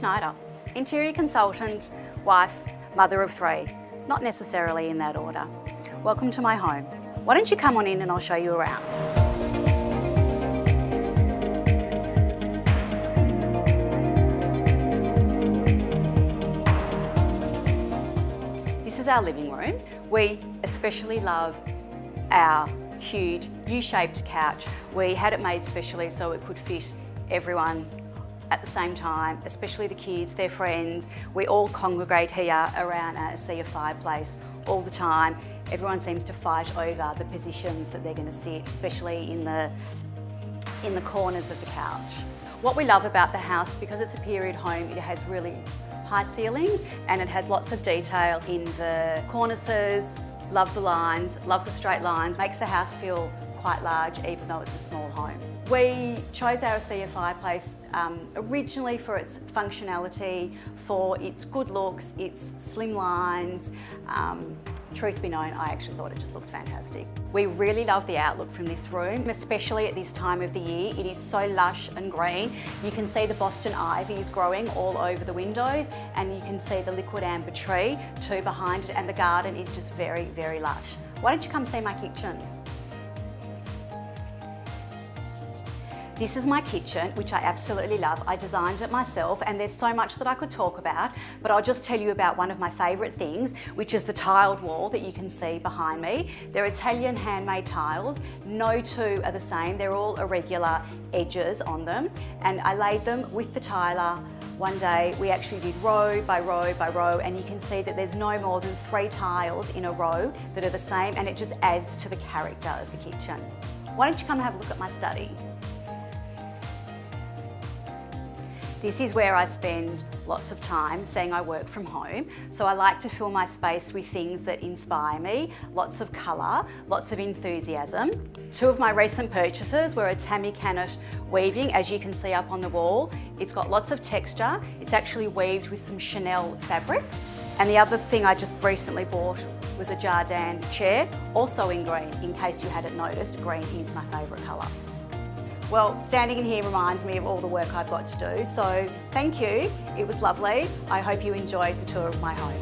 Shnider, interior consultant, wife, mother of 3. Not necessarily in that order. Welcome to my home. Why don't you come on in and I'll show you around. This is our living room. We especially love our huge U-shaped couch. We had it made specially so it could fit everyone at the same time, especially the kids, their friends. We all congregate here around our Escea fireplace all the time. Everyone seems to fight over the positions that they're going to sit, especially in the corners of the couch. What we love about the house, because it's a period home, it has really high ceilings and it has lots of detail in the cornices. Love the lines, love the straight lines, makes the house feel quite large even though it's a small home. We chose our Escea fireplace originally for its functionality, for its good looks, its slim lines. Truth be known, I actually thought it just looked fantastic. We really love the outlook from this room, especially at this time of the year. It is so lush and green. You can see the Boston ivy is growing all over the windows, and you can see the liquid amber tree too behind it, and the garden is just very, very lush. Why don't you come see my kitchen? This is my kitchen, which I absolutely love. I designed it myself, and there's so much that I could talk about, but I'll just tell you about one of my favourite things, which is the tiled wall that you can see behind me. They're Italian handmade tiles. No two are the same. They're all irregular edges on them, and I laid them with the tiler. One day we actually did row by row by row, and you can see that there's no more than 3 tiles in a row that are the same, and it just adds to the character of the kitchen. Why don't you come have a look at my study? This is where I spend lots of time, seeing I work from home. So I like to fill my space with things that inspire me, lots of colour, lots of enthusiasm. 2 of my recent purchases were a Tammy Cannet weaving, as you can see up on the wall. It's got lots of texture. It's actually weaved with some Chanel fabrics. And the other thing I just recently bought was a Jardin chair, also in green. In case you hadn't noticed, green is my favourite colour. Well, standing in here reminds me of all the work I've got to do, so thank you. It was lovely. I hope you enjoyed the tour of my home.